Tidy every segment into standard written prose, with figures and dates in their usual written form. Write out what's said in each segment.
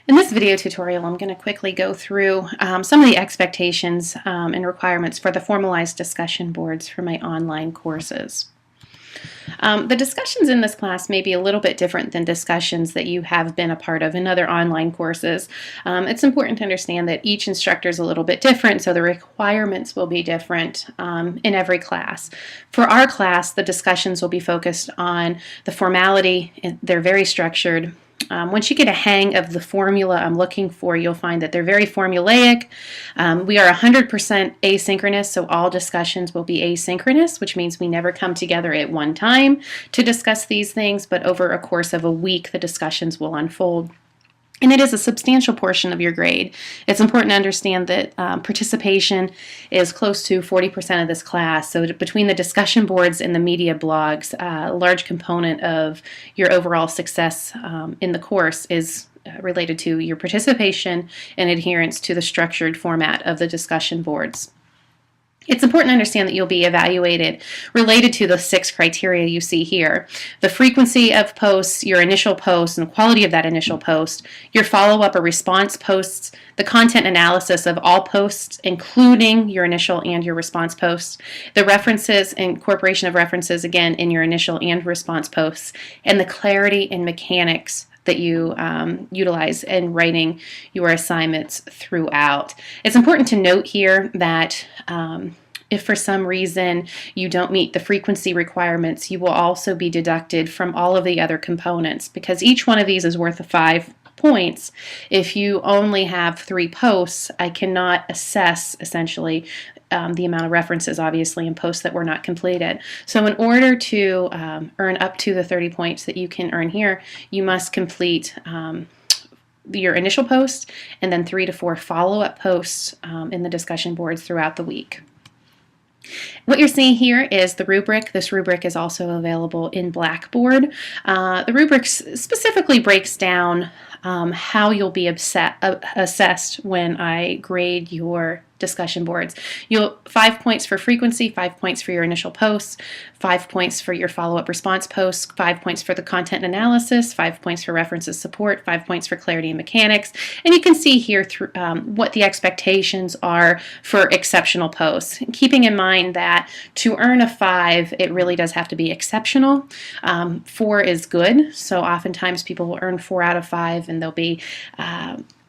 In this video tutorial, I'm going to quickly go through some of the expectations and requirements for the formalized discussion boards for my online courses. The discussions in this class may be a little bit different than discussions that you have been a part of in other online courses. It's important to understand that each instructor is a little bit different, so the requirements will be different in every class. For our class, the discussions will be focused on the formality. They're very structured. Once you get a hang of the formula I'm looking for, you'll find that they're very formulaic. We are 100% asynchronous, so all discussions will be asynchronous, which means we never come together at one time to discuss these things, but over a course of a week, the discussions will unfold. And it is a substantial portion of your grade. It's important to understand that participation is close to 40% of this class. So between the discussion boards and the media blogs, a large component of your overall success in the course is related to your participation and adherence to the structured format of the discussion boards. It's important to understand that you'll be evaluated related to the 6 criteria you see here. The frequency of posts, your initial post, and the quality of that initial post, your follow-up or response posts, the content analysis of all posts, including your initial and your response posts, the references, incorporation of references, again, in your initial and response posts, and the clarity and mechanics that you utilize in writing your assignments throughout. It's important to note here that if for some reason you don't meet the frequency requirements, you will also be deducted from all of the other components, because each one of these is worth 5 points. If you only have 3 posts, I cannot assess essentially the amount of references, obviously, in posts that were not completed. So in order to earn up to the 30 points that you can earn here, you must complete your initial post and then 3 to 4 follow-up posts in the discussion boards throughout the week. What you're seeing here is the rubric. This rubric is also available in Blackboard. The rubric specifically breaks down how you'll be assessed when I grade your discussion boards. 5 points for frequency, 5 points for your initial posts, 5 points for your follow-up response posts, 5 points for the content analysis, 5 points for references support, 5 points for clarity and mechanics. And you can see here through, what the expectations are for exceptional posts. Keeping in mind that to earn a 5, it really does have to be exceptional. 4 is good, so oftentimes people will earn 4 out of 5 and they'll be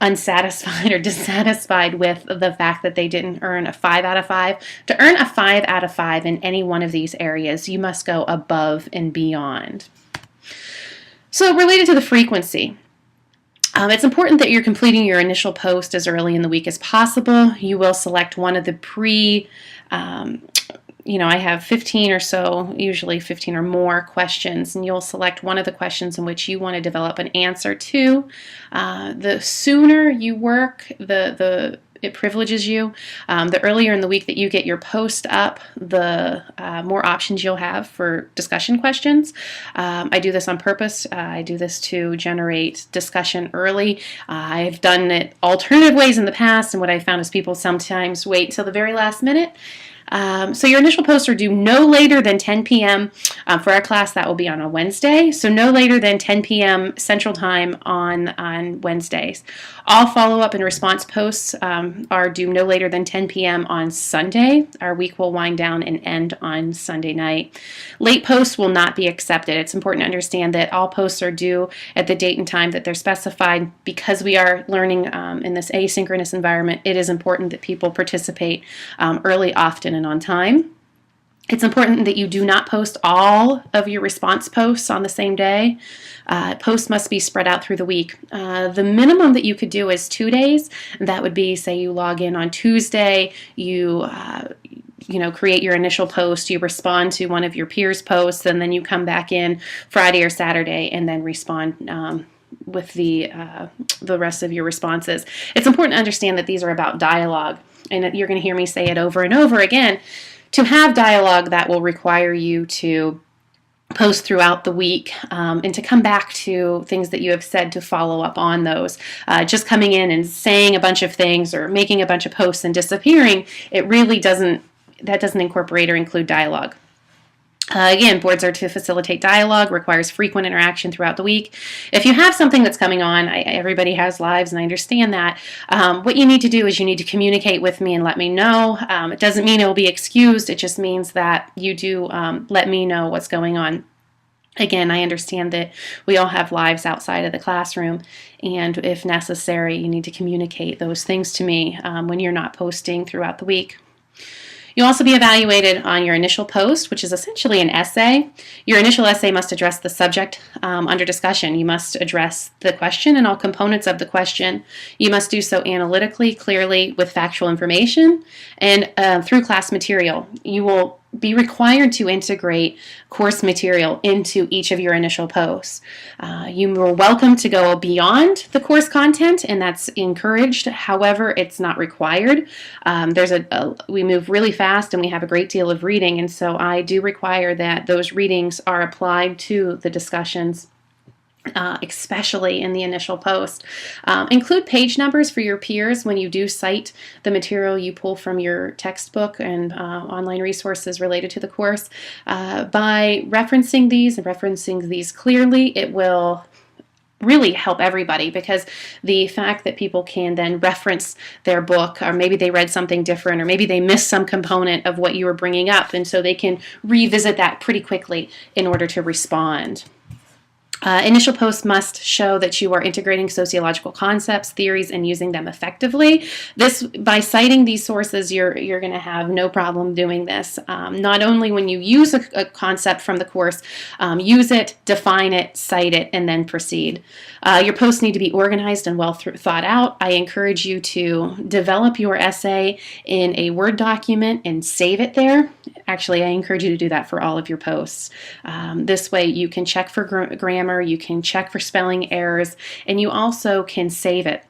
unsatisfied or dissatisfied with the fact that they didn't earn a 5 out of 5. To earn a 5 out of 5 in any one of these areas, you must go above and beyond. So related to the frequency, it's important that you're completing your initial post as early in the week as possible. You will select one of the I have 15 or so, usually 15 or more questions, and you'll select one of the questions in which you want to develop an answer to. The sooner you work, it privileges you. The earlier in the week that you get your post up, the more options you'll have for discussion questions. I do this on purpose. I do this to generate discussion early. I've done it alternative ways in the past, and what I found is people sometimes wait till the very last minute. So your initial posts are due no later than 10 p.m. For our class, that will be on a Wednesday, so no later than 10 p.m. Central Time on Wednesdays. All follow-up and response posts are due no later than 10 p.m. on Sunday. Our week will wind down and end on Sunday night. Late posts will not be accepted. It's important to understand that all posts are due at the date and time that they're specified. Because we are learning in this asynchronous environment, it is important that people participate early, often, and on time. It's important that you do not post all of your response posts on the same day. Posts must be spread out through the week. The minimum that you could do is 2 days. That would be, say you log in on Tuesday, you create your initial post, you respond to one of your peers' posts, and then you come back in Friday or Saturday and then respond with the rest of your responses. It's important to understand that these are about dialogue, and you're going to hear me say it over and over again. To have dialogue, that will require you to post throughout the week and to come back to things that you have said to follow up on those. Just coming in and saying a bunch of things or making a bunch of posts and disappearing, that doesn't incorporate or include dialogue. Again, boards are to facilitate dialogue, requires frequent interaction throughout the week. If you have something that's coming on, everybody has lives, and I understand that. What you need to do is you need to communicate with me and let me know. It doesn't mean it will be excused. It just means that you do let me know what's going on. Again, I understand that we all have lives outside of the classroom, and if necessary, you need to communicate those things to me when you're not posting throughout the week. You'll also be evaluated on your initial post, which is essentially an essay. Your initial essay must address the subject under discussion. You must address the question and all components of the question. You must do so analytically, clearly, with factual information, and through class material. You will be required to integrate course material into each of your initial posts. You are welcome to go beyond the course content, and that's encouraged. However, it's not required. We move really fast, and we have a great deal of reading, and so I do require that those readings are applied to the discussions, especially in the initial post. Include page numbers for your peers when you do cite the material you pull from your textbook and online resources related to the course. By referencing these clearly, it will really help everybody, because the fact that people can then reference their book, or maybe they read something different, or maybe they missed some component of what you were bringing up, and so they can revisit that pretty quickly in order to respond. Initial posts must show that you are integrating sociological concepts, theories, and using them effectively. By citing these sources, you're going to have no problem doing this. Not only when you use a concept from the course, use it, define it, cite it, and then proceed. Your posts need to be organized and well thought out. I encourage you to develop your essay in a Word document and save it there. Actually, I encourage you to do that for all of your posts. This way you can check for grammar, you can check for spelling errors, and you also can save it.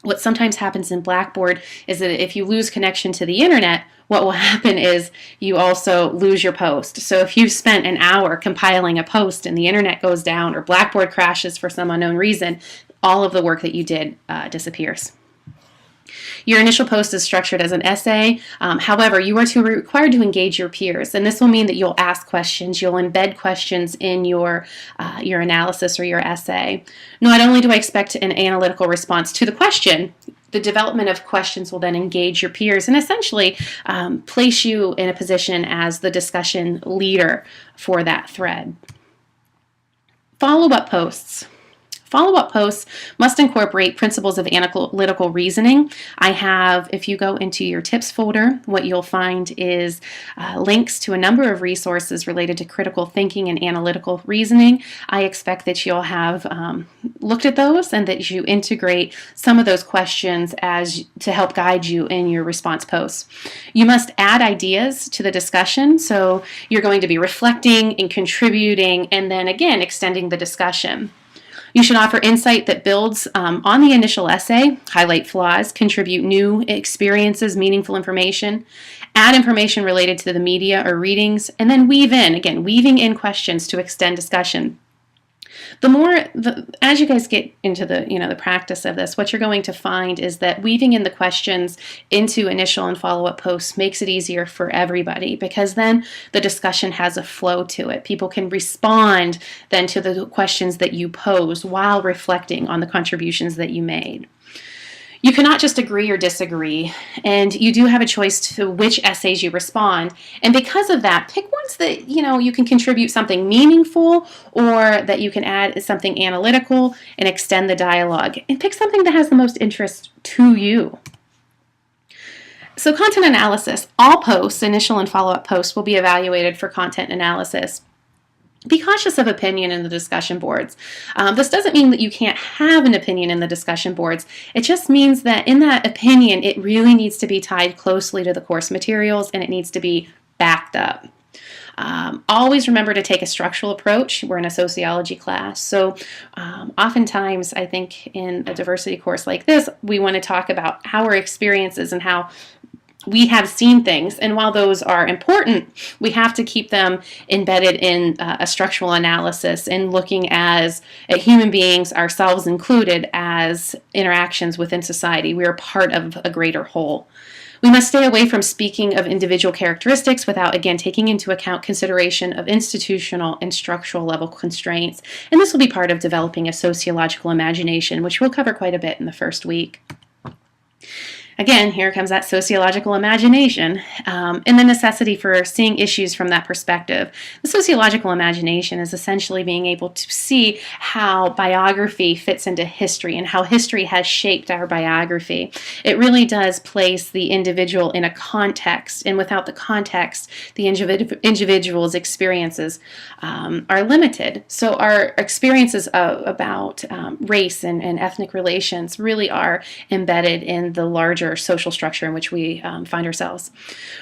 What sometimes happens in Blackboard is that if you lose connection to the internet, what will happen is you also lose your post. So if you spent an hour compiling a post and the internet goes down, or Blackboard crashes for some unknown reason, all of the work that you did disappears. Your initial post is structured as an essay. However, you are required to engage your peers, and this will mean that you'll ask questions, you'll embed questions in your analysis or your essay. Not only do I expect an analytical response to the question, the development of questions will then engage your peers and essentially place you in a position as the discussion leader for that thread. Follow-up posts. Follow-up posts must incorporate principles of analytical reasoning. If you go into your tips folder, what you'll find is links to a number of resources related to critical thinking and analytical reasoning. I expect that you'll have looked at those and that you integrate some of those questions to help guide you in your response posts. You must add ideas to the discussion, so you're going to be reflecting and contributing, and then again extending the discussion. You should offer insight that builds on the initial essay, highlight flaws, contribute new experiences, meaningful information, add information related to the media or readings, and then weaving in questions to extend discussion. As you guys get into the practice of this, what you're going to find is that weaving in the questions into initial and follow-up posts makes it easier for everybody, because then the discussion has a flow to it. People can respond then to the questions that you pose while reflecting on the contributions that you made. You cannot just agree or disagree, and you do have a choice to which essays you respond. And because of that, pick ones that you can contribute something meaningful, or that you can add something analytical and extend the dialogue. And pick something that has the most interest to you. So content analysis. All posts, initial and follow-up posts, will be evaluated for content analysis. Be cautious of opinion in the discussion boards. This doesn't mean that you can't have an opinion in the discussion boards. It just means that in that opinion, it really needs to be tied closely to the course materials, and it needs to be backed up. Always remember to take a structural approach. We're in a sociology class, so oftentimes I think in a diversity course like this, we want to talk about our experiences and how we have seen things, and while those are important, we have to keep them embedded in a structural analysis and looking at human beings, ourselves included, as interactions within society. We are part of a greater whole. We must stay away from speaking of individual characteristics without, again, taking into account consideration of institutional and structural level constraints. And this will be part of developing a sociological imagination, which we'll cover quite a bit in the first week. Again, here comes that sociological imagination and the necessity for seeing issues from that perspective. The sociological imagination is essentially being able to see how biography fits into history and how history has shaped our biography. It really does place the individual in a context, and without the context, the individual's experiences are limited. So our experiences about race and ethnic relations really are embedded in the larger social structure in which we find ourselves.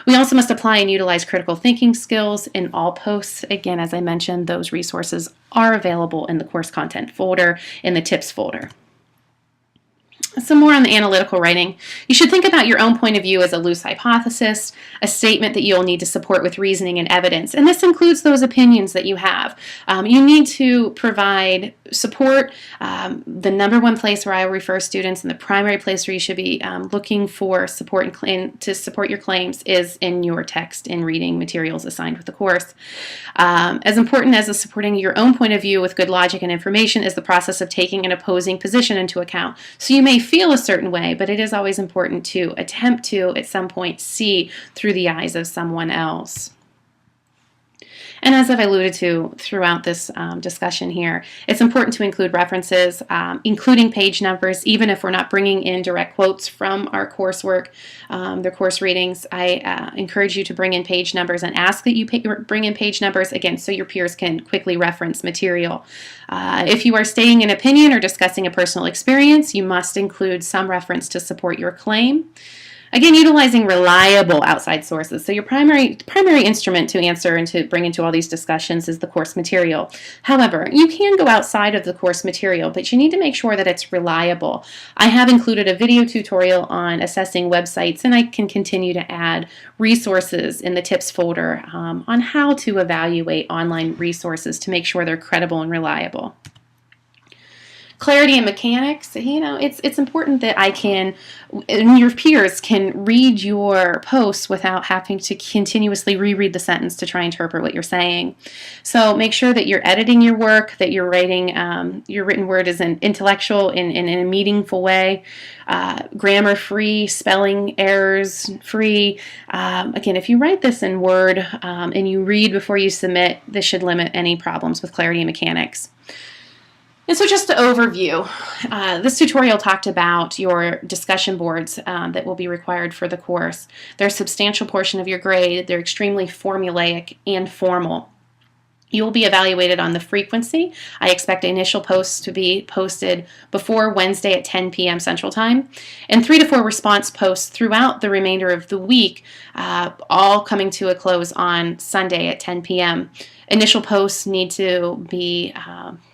We also must apply and utilize critical thinking skills in all posts. Again, as I mentioned, those resources are available in the course content folder, in the tips folder. Some more on the analytical writing. You should think about your own point of view as a loose hypothesis, a statement that you'll need to support with reasoning and evidence, and this includes those opinions that you have. You need to provide support. The number one place where I refer students, and the primary place where you should be looking for support and to support your claims, is in your text and reading materials assigned with the course. As important as supporting your own point of view with good logic and information is the process of taking an opposing position into account. So you may feel a certain way, but it is always important to attempt to, at some point, see through the eyes of someone else. And as I've alluded to throughout this discussion here, it's important to include references, including page numbers, even if we're not bringing in direct quotes from our coursework, their course readings. I encourage you to bring in page numbers and ask that you bring in page numbers, again, so your peers can quickly reference material. If you are stating an opinion or discussing a personal experience, you must include some reference to support your claim. Again, utilizing reliable outside sources. So your primary instrument to answer and to bring into all these discussions is the course material. However, you can go outside of the course material, but you need to make sure that it's reliable. I have included a video tutorial on assessing websites, and I can continue to add resources in the tips folder on how to evaluate online resources to make sure they're credible and reliable. Clarity and mechanics, it's important that your peers can read your posts without having to continuously reread the sentence to try and interpret what you're saying. So make sure that you're editing your work, that you're writing, your written word is an intellectual in a meaningful way, grammar free, spelling errors free. Again, if you write this in Word and you read before you submit, this should limit any problems with clarity and mechanics. And so just to overview, this tutorial talked about your discussion boards that will be required for the course. They're a substantial portion of your grade. They're extremely formulaic and formal. You will be evaluated on the frequency. I expect initial posts to be posted before Wednesday at 10 p.m. Central Time, and 3 to 4 response posts throughout the remainder of the week, all coming to a close on Sunday at 10 p.m. Initial posts need to be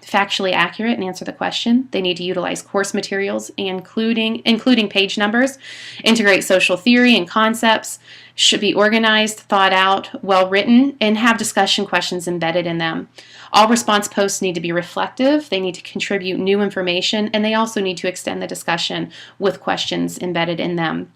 factually accurate and answer the question. They need to utilize course materials, including page numbers, integrate social theory and concepts, should be organized, thought out, well written, and have discussion questions embedded in them. All response posts need to be reflective, they need to contribute new information, and they also need to extend the discussion with questions embedded in them.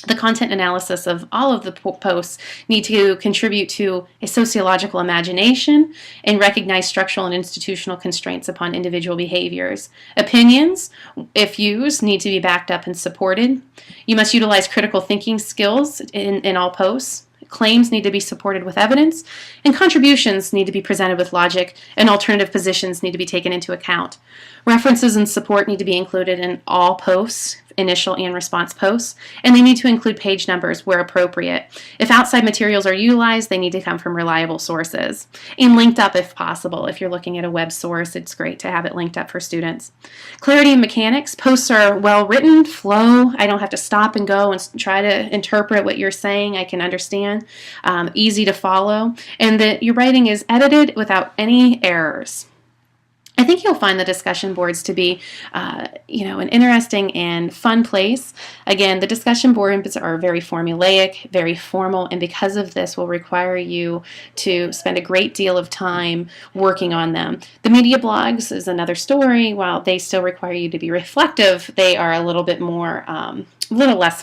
The content analysis of all of the posts need to contribute to a sociological imagination and recognize structural and institutional constraints upon individual behaviors. Opinions, if used, need to be backed up and supported. You must utilize critical thinking skills in all posts. Claims need to be supported with evidence, and contributions need to be presented with logic, and alternative positions need to be taken into account. References and support need to be included in all posts, initial and response posts, and they need to include page numbers where appropriate. If outside materials are utilized, they need to come from reliable sources, and linked up if possible. If you're looking at a web source, it's great to have it linked up for students. Clarity and mechanics. Posts are well written, flow. I don't have to stop and go and try to interpret what you're saying. I can understand. Easy to follow, and that your writing is edited without any errors. I think you'll find the discussion boards to be, an interesting and fun place. Again, the discussion boards are very formulaic, very formal, and because of this will require you to spend a great deal of time working on them. The media blogs is another story. While they still require you to be reflective, they are a little bit more, a little less